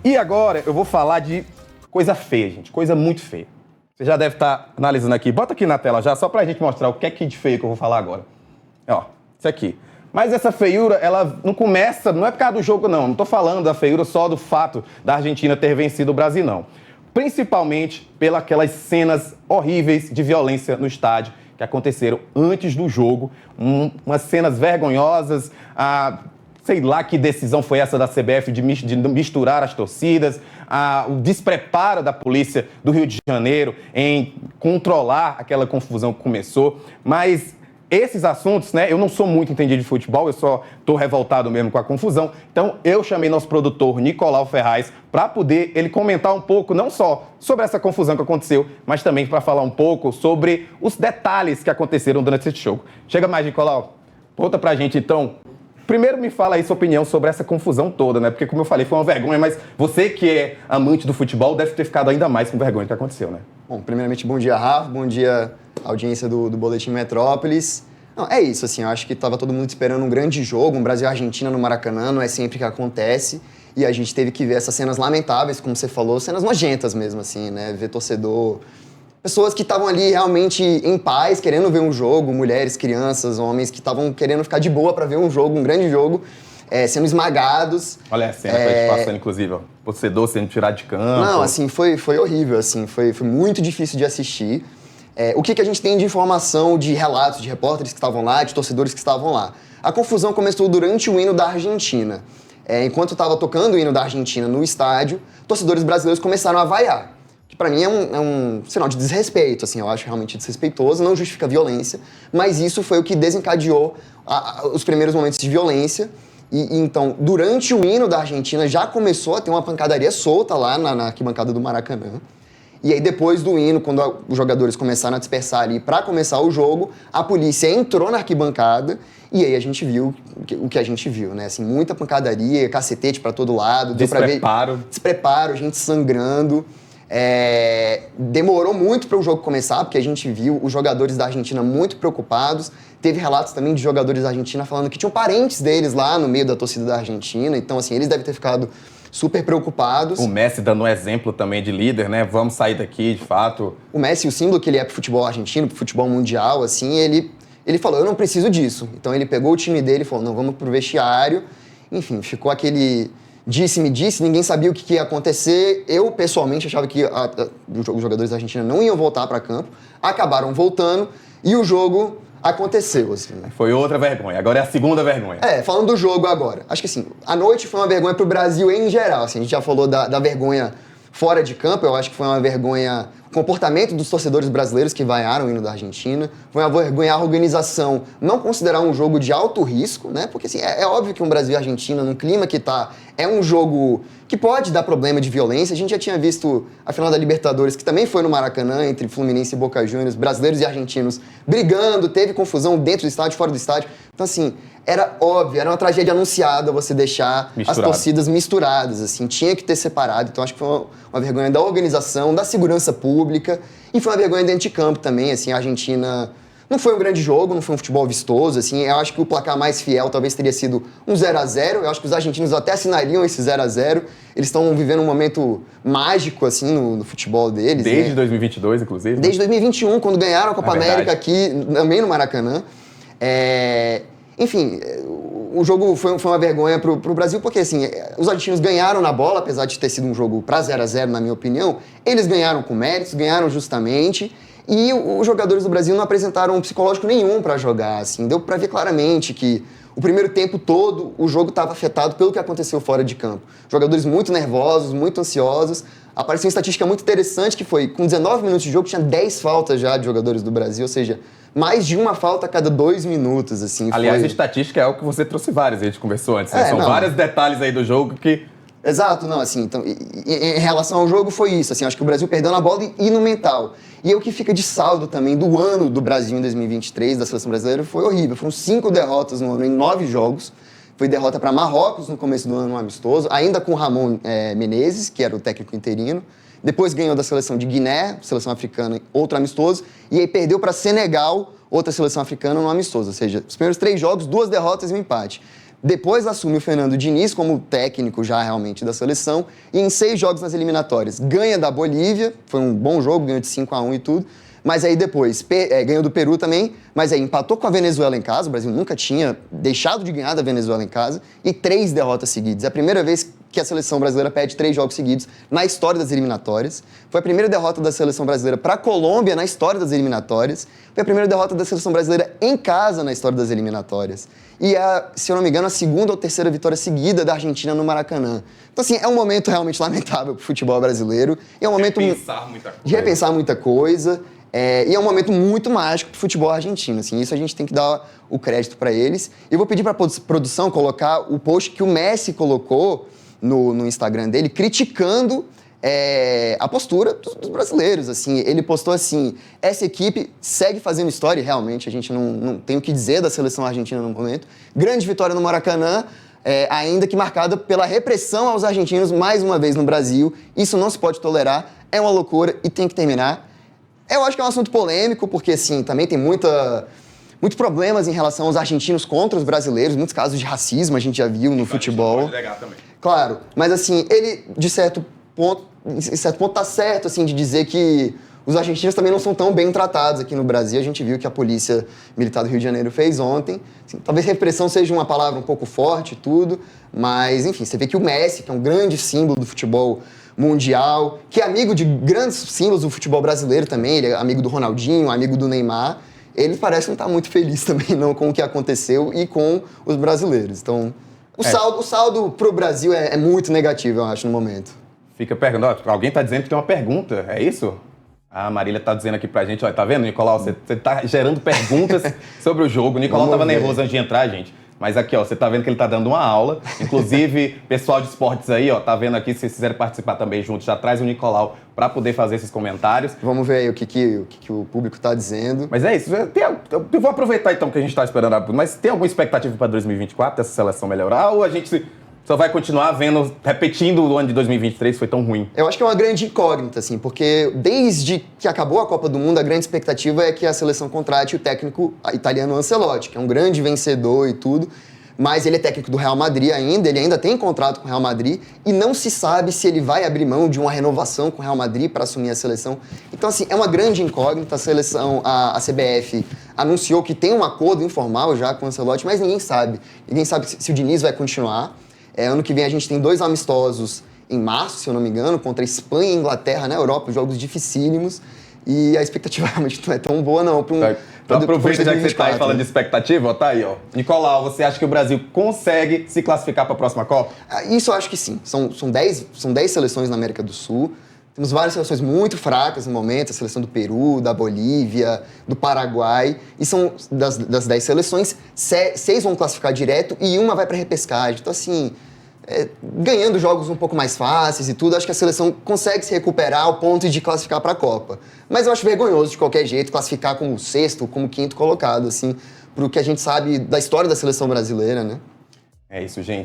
E agora eu vou falar de coisa feia, gente. Coisa muito feia. Você já deve estar analisando aqui. Bota aqui na tela já, só pra gente mostrar o que é que de feio que eu vou falar agora. Ó, isso aqui. Mas essa feiura, ela não começa, não é por causa do jogo, não. Não tô falando da feiura só do fato da Argentina ter vencido o Brasil, não. Principalmente pelas aquelas cenas horríveis de violência no estádio que aconteceram antes do jogo. Umas cenas vergonhosas, sei lá que decisão foi essa da CBF de misturar as torcidas, o despreparo da polícia do Rio de Janeiro em controlar aquela confusão que começou. Mas esses assuntos, né, eu não sou muito entendido de futebol, eu só estou revoltado mesmo com a confusão. Então, eu chamei nosso produtor, Nicolau Ferraz, para poder ele comentar um pouco, não só sobre essa confusão que aconteceu, mas também para falar um pouco sobre os detalhes que aconteceram durante esse jogo. Chega mais, Nicolau. Conta pra gente, então. Primeiro me fala aí sua opinião sobre essa confusão toda, né? Porque, como eu falei, foi uma vergonha, mas você que é amante do futebol deve ter ficado ainda mais com vergonha do que aconteceu, né? Bom, primeiramente, bom dia, Rafa, bom dia, audiência do Boletim Metrópolis. Não, é isso, assim, eu acho que estava todo mundo esperando um grande jogo, um Brasil-Argentina no Maracanã, não é sempre que acontece, e a gente teve que ver essas cenas lamentáveis, como você falou, cenas nojentas mesmo, assim, né? Ver torcedor, pessoas que estavam ali realmente em paz, querendo ver um jogo, mulheres, crianças, homens que estavam querendo ficar de boa para ver um jogo, um grande jogo, sendo esmagados. Olha a cena que a gente passando, inclusive, ó. Torcedor sendo tirado de campo. Não, assim, foi horrível, assim, foi muito difícil de assistir. O que a gente tem de informação, de relatos de repórteres que estavam lá, de torcedores que estavam lá? A confusão começou durante o hino da Argentina. Enquanto estava tocando o hino da Argentina no estádio, torcedores brasileiros começaram a vaiar. Que para mim é um sinal de desrespeito, assim, eu acho realmente desrespeitoso, não justifica violência, mas isso foi o que desencadeou os primeiros momentos de violência. E então, durante o hino da Argentina, já começou a ter uma pancadaria solta lá na arquibancada do Maracanã. E aí, depois do hino, quando os jogadores começaram a dispersar ali para começar o jogo, a polícia entrou na arquibancada e aí a gente viu o que a gente viu, né? Assim, muita pancadaria, cacetete para todo lado. Despreparo, gente sangrando. Demorou muito para o jogo começar, porque a gente viu os jogadores da Argentina muito preocupados. Teve relatos também de jogadores da Argentina falando que tinham parentes deles lá no meio da torcida da Argentina. Então, assim, eles devem ter ficado super preocupados. O Messi dando um exemplo também de líder, né? Vamos sair daqui, de fato. O Messi, o símbolo que ele é pro futebol argentino, pro futebol mundial, assim, ele falou, eu não preciso disso. Então ele pegou o time dele e falou, não, vamos pro vestiário. Enfim, ficou aquele disse-me disse, ninguém sabia o que ia acontecer. Eu, pessoalmente, achava que os jogadores da Argentina não iam voltar para campo. Acabaram voltando e o jogo aconteceu, assim. Foi outra vergonha, agora é a segunda vergonha. Falando do jogo agora. Acho que, assim, a noite foi uma vergonha pro Brasil em geral, assim. A gente já falou da vergonha fora de campo, eu acho que foi uma vergonha o comportamento dos torcedores brasileiros que vaiaram o hino da Argentina, foi uma vergonha a organização não considerar um jogo de alto risco, né? Porque, assim, é óbvio que um Brasil e Argentina, num clima que tá, é um jogo que pode dar problema de violência. A gente já tinha visto a final da Libertadores, que também foi no Maracanã, entre Fluminense e Boca Juniors, brasileiros e argentinos brigando, teve confusão dentro do estádio, fora do estádio. Então, assim, era óbvio, era uma tragédia anunciada você deixar as torcidas misturadas, assim, tinha que ter separado. Então, acho que foi uma vergonha da organização, da segurança pública, e foi uma vergonha dentro de campo também, assim, a Argentina não foi um grande jogo, não foi um futebol vistoso, assim, eu acho que o placar mais fiel talvez teria sido um 0-0, eu acho que os argentinos até assinariam esse 0-0, eles estão vivendo um momento mágico, assim, no futebol deles. Desde 2022, inclusive? Desde 2021, quando ganharam a Copa América aqui, também no Maracanã. Enfim, o jogo foi uma vergonha pro Brasil, porque, assim, os argentinos ganharam na bola, apesar de ter sido um jogo pra 0-0, na minha opinião, eles ganharam com méritos, ganharam justamente. E os jogadores do Brasil não apresentaram um psicológico nenhum para jogar, assim. Deu para ver claramente que o primeiro tempo todo o jogo estava afetado pelo que aconteceu fora de campo. Jogadores muito nervosos, muito ansiosos. Apareceu uma estatística muito interessante que foi, com 19 minutos de jogo, tinha 10 faltas já de jogadores do Brasil, ou seja, mais de uma falta a cada 2 minutos, assim. Aliás, a estatística é algo que você trouxe várias, a gente conversou antes, né? São vários detalhes aí do jogo que... Exato, não, assim, então, em relação ao jogo foi isso, assim, acho que o Brasil perdeu na bola e no mental. E o que fica de saldo também do ano do Brasil em 2023, da seleção brasileira, foi horrível. Foram 5 derrotas no ano, em 9 jogos. Foi derrota para Marrocos no começo do ano, um amistoso, ainda com Ramon Menezes, que era o técnico interino. Depois ganhou da seleção de Guiné, seleção africana, outro amistoso. E aí perdeu para Senegal, outra seleção africana, no amistoso. Ou seja, os primeiros 3 jogos, 2 derrotas e um empate. Depois assume o Fernando Diniz como técnico já realmente da seleção. E em 6 jogos nas eliminatórias, ganha da Bolívia, foi um bom jogo, ganhou de 5-1 e tudo. Mas aí depois ganhou do Peru também, mas aí empatou com a Venezuela em casa. O Brasil nunca tinha deixado de ganhar da Venezuela em casa. E 3 derrotas seguidas. É a primeira vez que a seleção brasileira perde 3 jogos seguidos na história das eliminatórias. Foi a primeira derrota da seleção brasileira para a Colômbia na história das eliminatórias. Foi a primeira derrota da seleção brasileira em casa na história das eliminatórias. E se eu não me engano, a 2ª ou 3ª vitória seguida da Argentina no Maracanã. Então, assim, é um momento realmente lamentável para o futebol brasileiro. E é um momento de repensar muita coisa. E é um momento muito mágico para o futebol argentino. Assim, isso a gente tem que dar o crédito para eles. Eu vou pedir para a produção colocar o post que o Messi colocou no Instagram dele, criticando a postura dos brasileiros. Assim, ele postou assim: essa equipe segue fazendo história, e realmente a gente não tem o que dizer da seleção argentina no momento. Grande vitória no Maracanã, ainda que marcada pela repressão aos argentinos mais uma vez no Brasil. Isso não se pode tolerar, é uma loucura e tem que terminar. Eu acho que é um assunto polêmico, porque assim, também tem muitos problemas em relação aos argentinos contra os brasileiros, muitos casos de racismo a gente já viu no futebol. Pode negar também. Claro, mas assim, ele, de certo ponto, tá certo, assim, de dizer que os argentinos também não são tão bem tratados aqui no Brasil. A gente viu que a Polícia Militar do Rio de Janeiro fez ontem. Assim, talvez repressão seja uma palavra um pouco forte e tudo, mas, enfim, você vê que o Messi, que é um grande símbolo do futebol mundial, que é amigo de grandes símbolos do futebol brasileiro também, ele é amigo do Ronaldinho, amigo do Neymar, ele parece não estar muito feliz também não com o que aconteceu e com os brasileiros. Então, o saldo pro Brasil é muito negativo, eu acho, no momento. Fica perguntando, alguém tá dizendo que tem uma pergunta, é isso? A Marília tá dizendo aqui pra gente, olha, tá vendo, Nicolau, você tá gerando perguntas sobre o jogo. O Nicolau tava nervoso antes de entrar, gente. Mas aqui, ó, você tá vendo que ele tá dando uma aula. Inclusive, pessoal de esportes aí, ó, tá vendo aqui, se vocês quiserem participar também juntos, já traz o Nicolau pra poder fazer esses comentários. Vamos ver aí o que o público tá dizendo. Mas é isso. Eu vou aproveitar então que a gente tá esperando. Mas tem alguma expectativa pra 2024 dessa seleção melhorar? Ou a gente só vai continuar repetindo o ano de 2023 foi tão ruim? Eu acho que é uma grande incógnita, assim, porque desde que acabou a Copa do Mundo, a grande expectativa é que a seleção contrate o técnico italiano Ancelotti, que é um grande vencedor e tudo, mas ele é técnico do Real Madrid ainda, ele ainda tem contrato com o Real Madrid e não se sabe se ele vai abrir mão de uma renovação com o Real Madrid para assumir a seleção. Então, assim, é uma grande incógnita. A CBF anunciou que tem um acordo informal já com o Ancelotti, mas ninguém sabe. Ninguém sabe se o Diniz vai continuar. Ano que vem a gente tem 2 amistosos em março, se eu não me engano, contra Espanha e Inglaterra na Europa, jogos dificílimos. E a expectativa realmente não é tão boa, não. Então aproveita, já que você tá aí falando de expectativa, ó, tá aí, ó. Nicolau, você acha que o Brasil consegue se classificar para a próxima Copa? Isso eu acho que sim. São 10 seleções na América do Sul. Temos várias seleções muito fracas no momento, a seleção do Peru, da Bolívia, do Paraguai. E são das 10 seleções, 6 vão classificar direto e uma vai para repescagem. Então, assim, ganhando jogos um pouco mais fáceis e tudo, acho que a seleção consegue se recuperar ao ponto de classificar para a Copa. Mas eu acho vergonhoso, de qualquer jeito, classificar como 6º, como 5º colocado, assim, pro que a gente sabe da história da seleção brasileira, né? É isso, gente.